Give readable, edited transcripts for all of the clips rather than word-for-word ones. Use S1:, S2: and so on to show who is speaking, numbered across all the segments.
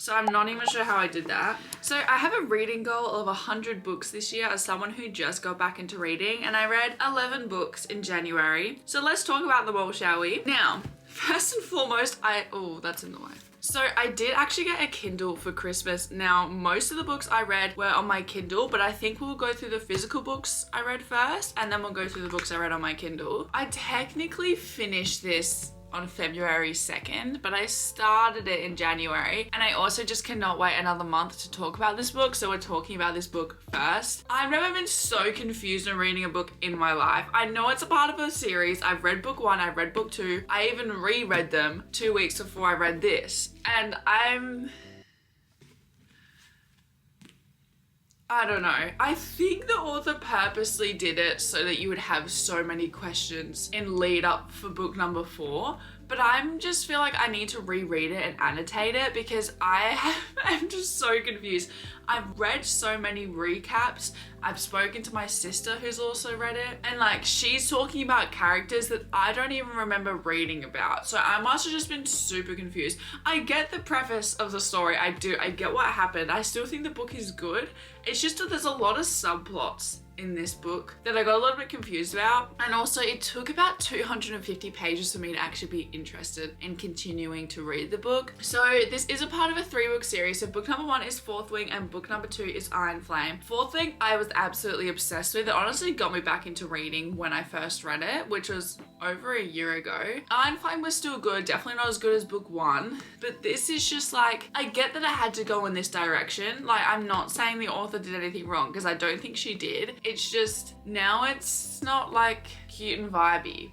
S1: So I'm not even sure how I did that. So I have a reading goal of 100 books this year as someone who just got back into reading, and I read 11 books in January. So let's talk about them all, shall we? Now, first and foremost, oh, that's in the way. So I did actually get a Kindle for Christmas. Now, most of the books I read were on my Kindle, but I think we'll go through the physical books I read first, and then we'll go through the books I read on my Kindle. I technically finished this on February 2nd, but I started it in January, and I also just cannot wait another month to talk about this book, so we're talking about this book first. I've never been so confused when reading a book in my life. I know it's a part of a series. I've read book 1, I've read book 2, I even reread them 2 weeks before I read this, and I don't know. I think the author purposely did it so that you would have so many questions in lead up for book number 4. But I'm just feel like I need to reread it and annotate it because I'm just so confused. I've read so many recaps. I've spoken to my sister who's also read it, and like she's talking about characters that I don't even remember reading about. So I must have just been super confused. I get the preface of the story. I get what happened. I still think the book is good. It's just that there's a lot of subplots in this book that I got a little bit confused about, and also it took about 250 pages for me to actually be interested in continuing to read the book. So this is a part of a 3-book series. So book number 1 is Fourth Wing and book number 2 is Iron Flame. Fourth Wing I was absolutely obsessed with. It honestly got me back into reading when I first read it, which was over a year ago. Iron Flame was still good, definitely not as good as book 1, but this is just like, I get that I had to go in this direction. Like, I'm not saying the author did anything wrong because I don't think she did. It's just, now it's not like cute and vibey.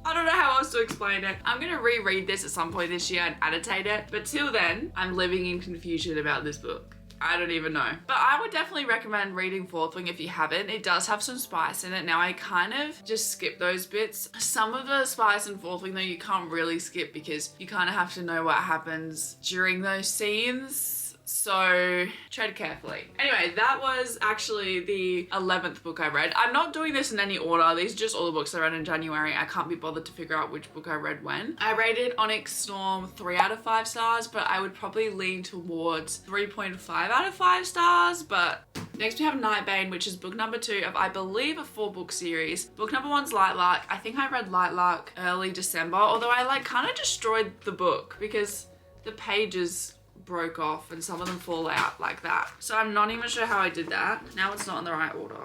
S1: I don't know how else to explain it. I'm gonna reread this at some point this year and annotate it, but till then, I'm living in confusion about this book. I don't even know. But I would definitely recommend reading Fourth Wing if you haven't. It does have some spice in it. Now I kind of just skip those bits. Some of the spice in Fourth Wing though you can't really skip because you kind of have to know what happens during those scenes. So tread carefully. Anyway, that was actually the 11th book I read. I'm not doing this in any order. These are just all the books I read in January. I can't be bothered to figure out which book I read when. I rated Onyx Storm 3 out of 5 stars, but I would probably lean towards 3.5 out of 5 stars. But next we have Nightbane, which is book number 2 of, I believe, a 4-book series. Book number 1's Lightlark. I think I read Lightlark early December, although I like kind of destroyed the book because the pages broke off and some of them fall out like that. So I'm not even sure how I did that. Now it's not in the right order.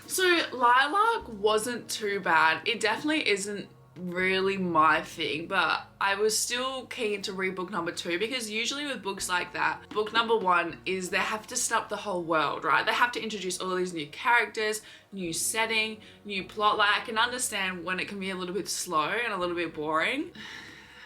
S1: So Lilac wasn't too bad. It definitely isn't really my thing, but I was still keen to read book number 2 because usually with books like that, book number 1 is they have to set up the whole world, right? They have to introduce all these new characters, new setting, new plot. Like, I can understand when it can be a little bit slow and a little bit boring.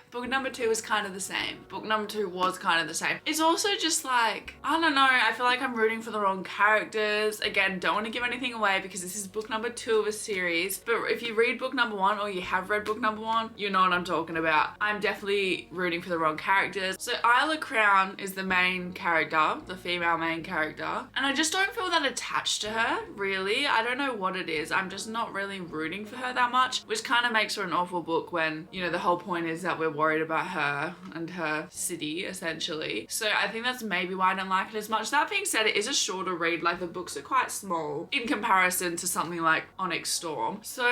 S1: Book number 2 is kind of the same. Book number 2 was kind of the same. It's also just like, I don't know, I feel like I'm rooting for the wrong characters. Again, don't want to give anything away because this is book number 2 of a series. But if you read book number 1 or you have read book number 1, you know what I'm talking about. I'm definitely rooting for the wrong characters. So Isla Crown is the main character, the female main character. And I just don't feel that attached to her, really. I don't know what it is. I'm just not really rooting for her that much, which kind of makes her an awful book when, you know, the whole point is that we're worried about her and her city essentially. So I think that's maybe why I don't like it as much. That being said, it is a shorter read. Like, the books are quite small in comparison to something like Onyx Storm. So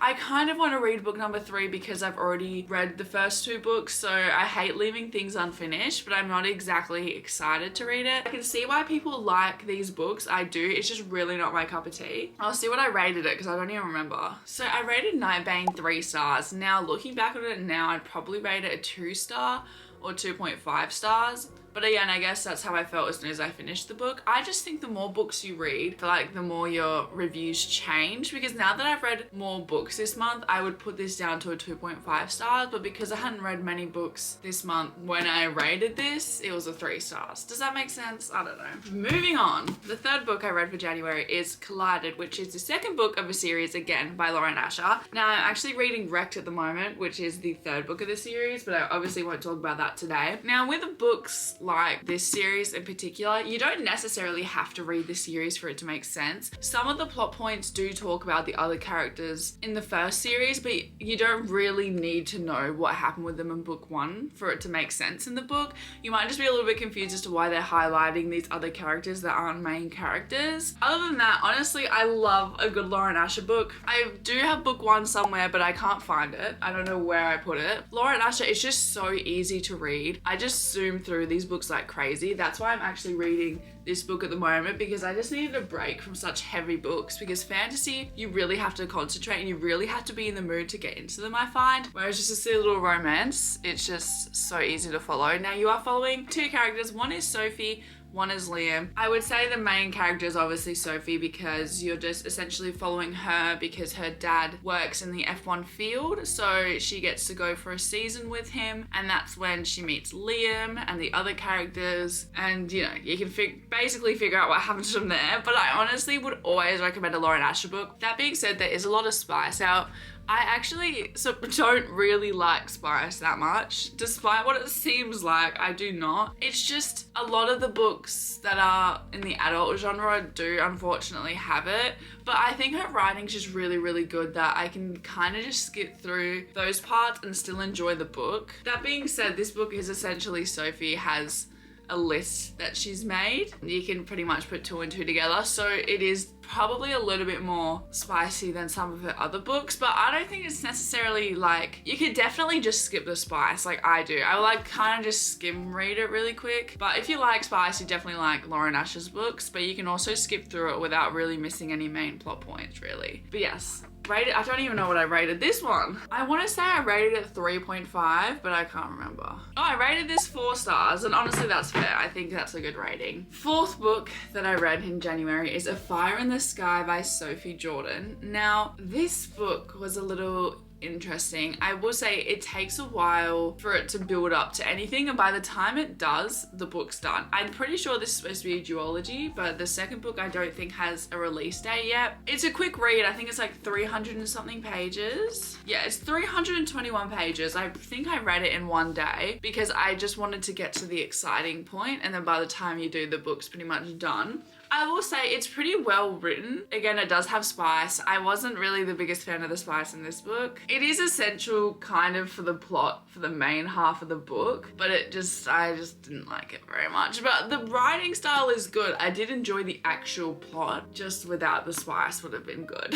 S1: I kind of want to read book number 3 because I've already read the first 2 books. So I hate leaving things unfinished, but I'm not exactly excited to read it. I can see why people like these books. I do. It's just really not my cup of tea. I'll see what I rated it because I don't even remember. So I rated Nightbane 3 stars. Now looking back on it now, I'd probably rate it a 2-star or 2.5 stars. But again, I guess that's how I felt as soon as I finished the book. I just think the more books you read, I feel like the more your reviews change, because now that I've read more books this month, I would put this down to a 2.5 stars, but because I hadn't read many books this month, when I rated this, it was a 3 stars. Does that make sense? I don't know. Moving on, the 3rd book I read for January is Collided, which is the 2nd book of a series, again, by Lauren Asher. Now, I'm actually reading Wrecked at the moment, which is the 3rd book of the series, but I obviously won't talk about that about today. Now, with books like this series in particular, you don't necessarily have to read the series for it to make sense. Some of the plot points do talk about the other characters in the first series, but you don't really need to know what happened with them in book one for it to make sense in the book. You might just be a little bit confused as to why they're highlighting these other characters that aren't main characters. Other than that, honestly, I love a good Lauren Asher book. I do have book one somewhere, but I can't find it. I don't know where I put it. Lauren Asher is just so easy to read. I just zoom through these books like crazy. That's why I'm actually reading this book at the moment, because I just needed a break from such heavy books, because fantasy, you really have to concentrate and you really have to be in the mood to get into them, I find. Whereas just a silly little romance, it's just so easy to follow. Now you are following two characters. One is Sophie, one is Liam. I would say the main character is obviously Sophie, because you're just essentially following her because her dad works in the F1 field. So she gets to go for a season with him, and that's when she meets Liam and the other characters. And you know, you can basically figure out what happens from there. But I honestly would always recommend a Lauren Asher book. That being said, there is a lot of spice out. I actually don't really like spice that much. Despite what it seems like, I do not. It's just a lot of the books that are in the adult genre do unfortunately have it. But I think her writing's just really, really good that I can kind of just skip through those parts and still enjoy the book. That being said, this book is essentially Sophie has a list that she's made. You can pretty much put two and two together. So it is probably a little bit more spicy than some of her other books, but I don't think it's necessarily like, you could definitely just skip the spice like I do. I like kind of just skim read it really quick. But if you like spice, you definitely like Lauren Asher's books, but you can also skip through it without really missing any main plot points really. But yes, rated, I don't even know what I rated this one. I want to say I rated it 3.5, but I can't remember. Oh, I rated this 4 stars, and honestly that's fair. I think that's a good rating. Fourth book that I read in January is A Fire in the Sky by Sophie Jordan. Now, this book was a little interesting. I will say it takes a while for it to build up to anything, and by the time it does, the book's done. I'm pretty sure this is supposed to be a duology, but the second book I don't think has a release date yet. It's a quick read. I think it's like 300 and something pages. Yeah, it's 321 pages. I think I read it in one day because I just wanted to get to the exciting point, and then by the time you do, the book's pretty much done. I will say it's pretty well written. Again, it does have spice. I wasn't really the biggest fan of the spice in this book. It is essential kind of for the plot, for the main half of the book, but I just didn't like it very much. But the writing style is good. I did enjoy the actual plot, just without the spice would have been good.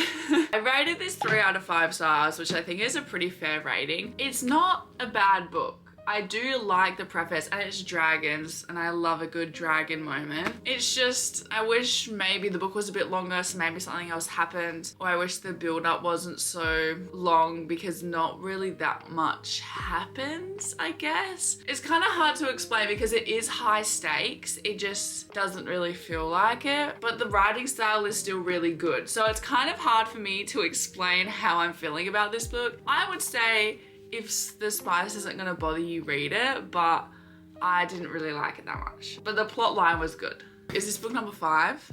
S1: I rated this 3 out of 5 stars, which I think is a pretty fair rating. It's not a bad book. I do like the preface, and it's dragons, and I love a good dragon moment. It's just, I wish maybe the book was a bit longer, so maybe something else happened, or I wish the build-up wasn't so long because not really that much happens, I guess. It's kind of hard to explain because it is high stakes. It just doesn't really feel like it, but the writing style is still really good. So it's kind of hard for me to explain how I'm feeling about this book. I would say if the spice isn't gonna bother you, read it, but I didn't really like it that much. But the plot line was good. Is this book number 5?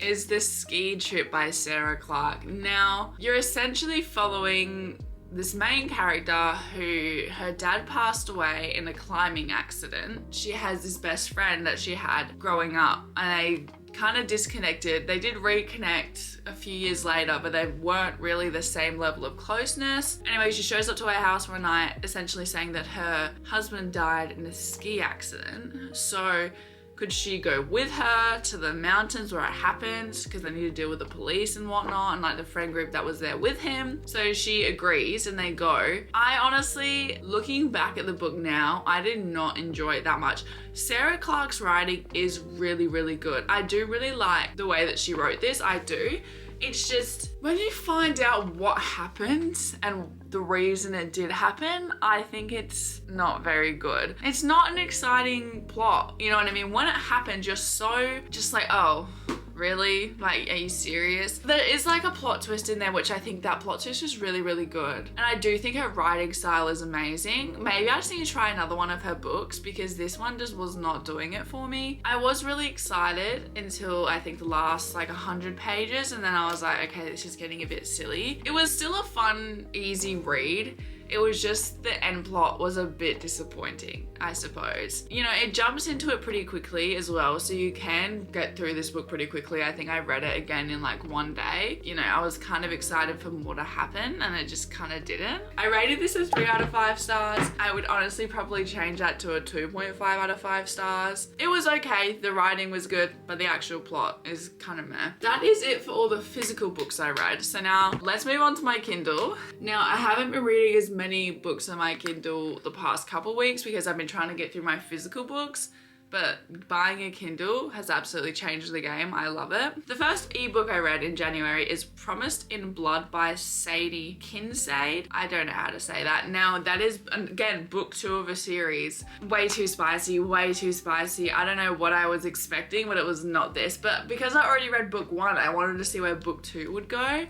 S1: Is The Ski Trip by Sarah Clarke. Now, you're essentially following this main character who her dad passed away in a climbing accident. She has this best friend that she had growing up, and they kind of disconnected. They did reconnect a few years later, but they weren't really the same level of closeness. Anyway, she shows up to her house one night essentially saying that her husband died in a ski accident. So could she go with her to the mountains where it happened, because they need to deal with the police and whatnot, and like the friend group that was there with him. So she agrees and they go. I honestly, looking back at the book now, I did not enjoy it that much. Sarah Clarke's writing is really, really good. I do really like the way that she wrote this, I do. It's just, when you find out what happened and the reason it did happen, I think it's not very good. It's not an exciting plot, you know what I mean? When it happened, you're so just like, oh, really? Like, are you serious? There is like a plot twist in there, which I think that plot twist is really, really good. And I do think her writing style is amazing. Maybe I just need to try another one of her books, because this one just was not doing it for me. I was really excited until I think the last like 100 pages, and then I was like, okay, this is getting a bit silly. It was still a fun, easy read. It was just the end plot was a bit disappointing, I suppose. You know, it jumps into it pretty quickly as well, so you can get through this book pretty quickly. I think I read it again in like one day. You know, I was kind of excited for more to happen and it just kind of didn't. I rated this a 3 out of 5 stars. I would honestly probably change that to a 2.5 out of 5 stars. It was okay, the writing was good, but the actual plot is kind of meh. That is it for all the physical books I read. So now let's move on to my Kindle. Now I haven't been reading as many books on my Kindle the past couple weeks because I've been trying to get through my physical books, but buying a Kindle has absolutely changed the game. I love it. The first ebook I read in January is Promised in Blood by Sadie Kincaid. I don't know how to say that. Now that is, again, book 2 of a series. Way too spicy, way too spicy. I don't know what I was expecting, but it was not this. But because I already read book 1, I wanted to see where book 2 would go.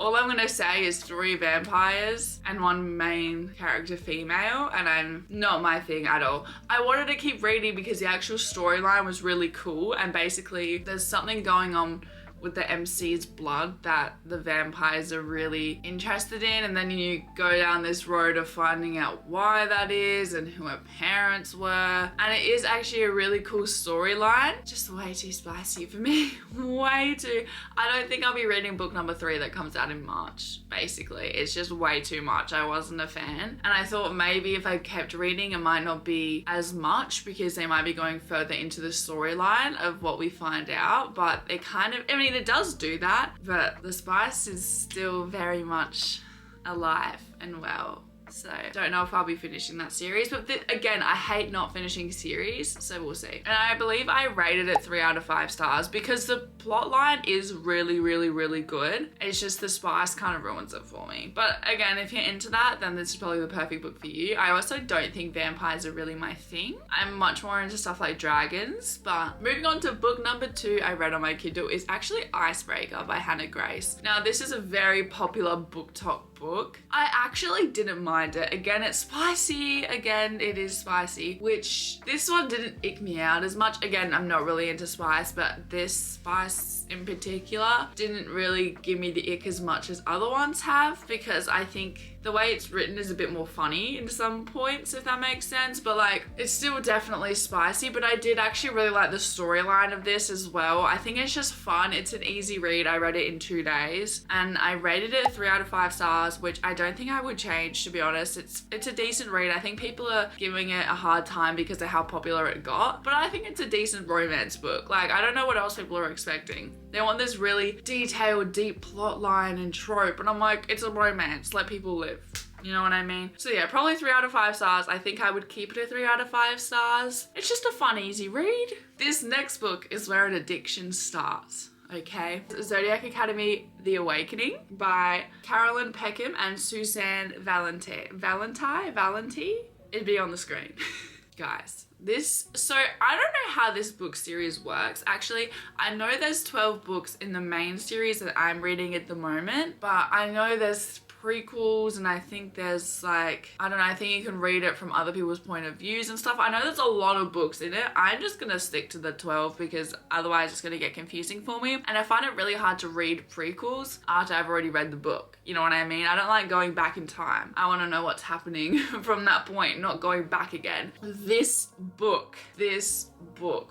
S1: All I'm gonna say is 3 vampires and 1 main character female, and I'm not my thing at all. I wanted to keep reading because the actual storyline was really cool, and basically there's something going on with the MC's blood that the vampires are really interested in, and then you go down this road of finding out why that is and who her parents were, and it is actually a really cool storyline. Just way too spicy for me. Way too. I don't think I'll be reading book number 3 that comes out in March. Basically, it's just way too much. I wasn't a fan, and I thought maybe if I kept reading it might not be as much because they might be going further into the storyline of what we find out, but it kind of, I mean, it does do that, but the spice is still very much alive and well. So don't know if I'll be finishing that series, but again, I hate not finishing series, so we'll see. And I believe I rated it 3 out of 5 stars because the plot line is really, really, really good. It's just the spice kind of ruins it for me. But again, if you're into that, then this is probably the perfect book for you. I also don't think vampires are really my thing. I'm much more into stuff like dragons. But moving on to book number 2 I read on my Kindle is actually Icebreaker by Hannah Grace. Now this is a very popular book talk book. I actually didn't mind it. Again, it's spicy. Again, it is spicy, which this one didn't ick me out as much. Again, I'm not really into spice, but this spice in particular didn't really give me the ick as much as other ones have, because I think the way it's written is a bit more funny in some points, if that makes sense, but like it's still definitely spicy. But I did actually really like the storyline of this as well. I think it's just fun. It's an easy read. I read it in 2 days and I rated it 3 out of 5 stars, which I don't think I would change, to be honest. It's a decent read. I think people are giving it a hard time because of how popular it got, but I think it's a decent romance book. Like, I don't know what else people are expecting. They want this really detailed, deep plot line and trope, and I'm like, it's a romance, let people live. You know what I mean? So yeah, probably 3 out of 5 stars. I think I would keep it at 3 out of 5 stars. It's just a fun, easy read. This next book is where an addiction starts. Okay, Zodiac Academy, The Awakening by Carolyn Peckham and Susanne Valenti. It'd be on the screen. Guys, so I don't know how this book series works. Actually, I know there's 12 books in the main series that I'm reading at the moment, but I know there's prequels, and I think there's like, I don't know, I think you can read it from other people's point of views and stuff. I know there's a lot of books in it. I'm just gonna stick to the 12 because otherwise it's gonna get confusing for me, and I find it really hard to read prequels after I've already read the book. You know what I mean? I don't like going back in time. I want to know what's happening from that point, not going back again. This book,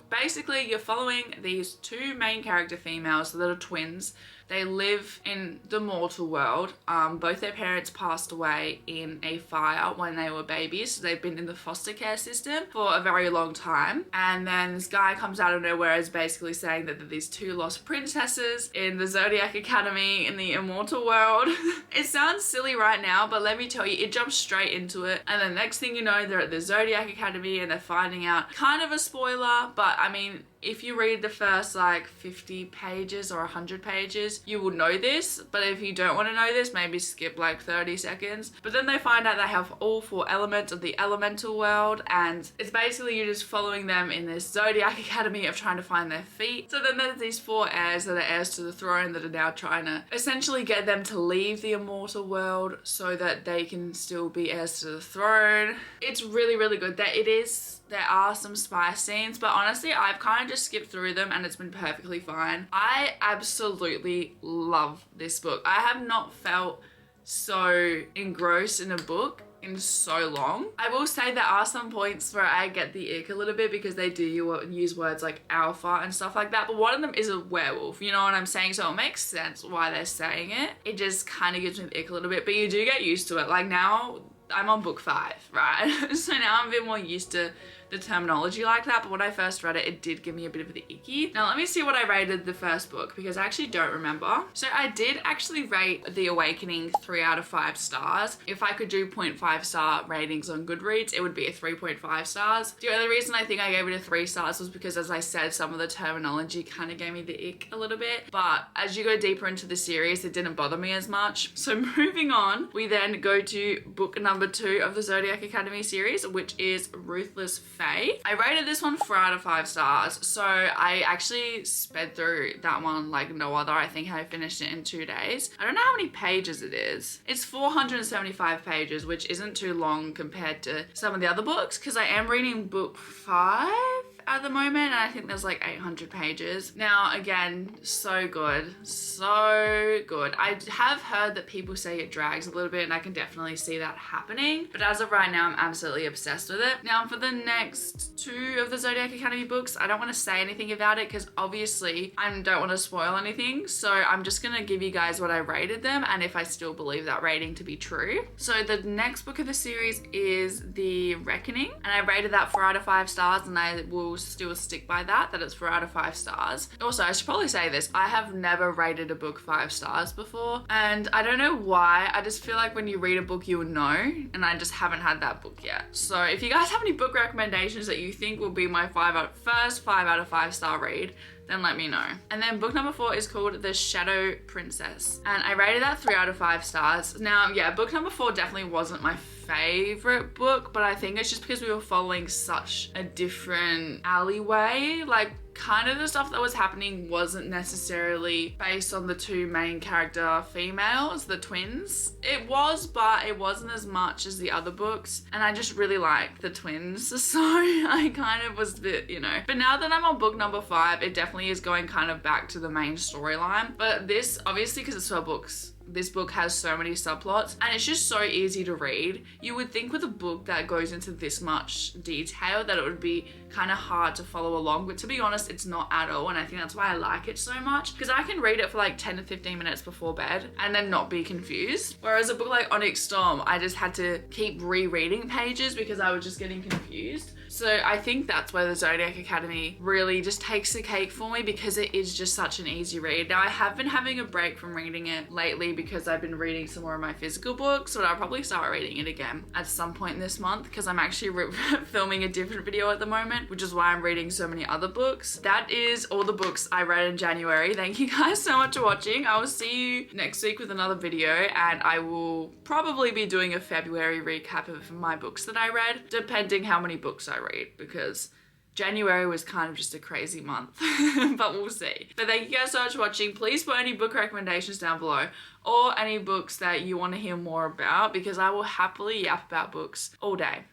S1: basically you're following these 2 main character females that are twins. They live in the mortal world. Both their parents passed away in a fire when they were babies, so they've been in the foster care system for a very long time. And then this guy comes out of nowhere, is basically saying that they're these 2 lost princesses in the Zodiac Academy in the immortal world. It sounds silly right now, but let me tell you, it jumps straight into it. And the next thing you know, they're at the Zodiac Academy and they're finding out, kind of a spoiler, but I mean, if you read the first like 50 pages or 100 pages, you will know this. But if you don't want to know this, maybe skip like 30 seconds. But then they find out they have all 4 elements of the elemental world, and it's basically you're just following them in this Zodiac Academy of trying to find their feet. So then there's these 4 heirs that are heirs to the throne that are now trying to essentially get them to leave the immortal world so that they can still be heirs to the throne. It's really, really good. There are some spice scenes, but honestly, I've kind of I've just skipped through them and it's been perfectly fine. I absolutely love this book. I have not felt so engrossed in a book in so long. I will say there are some points where I get the ick a little bit because they do use words like alpha and stuff like that, but one of them is a werewolf, you know what I'm saying? So it makes sense why they're saying it. It just kind of gives me the ick a little bit, but you do get used to it. Like now I'm on book 5, right? So now I'm a bit more used to the terminology like that, but when I first read it, it did give me a bit of the icky. Now let me see what I rated the first book because I actually don't remember. So I did actually rate The Awakening 3 out of 5 stars. If I could do 0.5 star ratings on Goodreads, it would be a 3.5 stars. The only reason I think I gave it a 3 stars was because, as I said, some of the terminology kind of gave me the ick a little bit, but as you go deeper into the series, it didn't bother me as much. So moving on, we then go to book number 2 of the Zodiac Academy series, which is Ruthless. I rated this one 4 out of 5 stars. So I actually sped through that one like no other. I think I finished it in 2 days. I don't know how many pages it is. It's 475 pages, which isn't too long compared to some of the other books because I am reading book 5 at the moment and I think there's like 800 pages. Now again, so good, so good. I have heard that people say it drags a little bit and I can definitely see that happening, but as of right now I'm absolutely obsessed with it. Now for the next 2 of the Zodiac Academy books, I don't want to say anything about it because obviously I don't want to spoil anything, so I'm just gonna give you guys what I rated them and if I still believe that rating to be true. So the next book of the series is The Reckoning and I rated that 4 out of 5 stars and I will still stick by that it's 4 out of 5 stars. Also, I should probably say this, I have never rated a book 5 stars before and I don't know why. I just feel like when you read a book you'll know and I just haven't had that book yet. So if you guys have any book recommendations that you think will be my first 5 out of 5 star read, then let me know. And then book number 4 is called The Shadow Princess and I rated that 3 out of 5 stars. Now yeah, book number 4 definitely wasn't my favorite book, but I think it's just because we were following such a different alleyway. Like kind of the stuff that was happening wasn't necessarily based on the 2 main character females, the twins. It was, but it wasn't as much as the other books and I just really like the twins, so I kind of was a bit, you know. But now that I'm on book number 5, it definitely is going kind of back to the main storyline. But this, obviously because it's 12 books, this book has so many subplots and it's just so easy to read. You would think with a book that goes into this much detail that it would be kind of hard to follow along, but to be honest, it's not at all, and I think that's why I like it so much because I can read it for like 10 to 15 minutes before bed and then not be confused. Whereas a book like Onyx Storm, I just had to keep rereading pages because I was just getting confused. So I think that's where the Zodiac Academy really just takes the cake for me because it is just such an easy read. Now I have been having a break from reading it lately because I've been reading some more of my physical books, but I'll probably start reading it again at some point this month because I'm actually filming a different video at the moment, which is why I'm reading so many other books. That is all the books I read in January. Thank you guys so much for watching. I will see you next week with another video and I will probably be doing a February recap of my books that I read, depending how many books I read because January was kind of just a crazy month, but we'll see. But thank you guys so much for watching. Please put any book recommendations down below or any books that you want to hear more about because I will happily yap about books all day.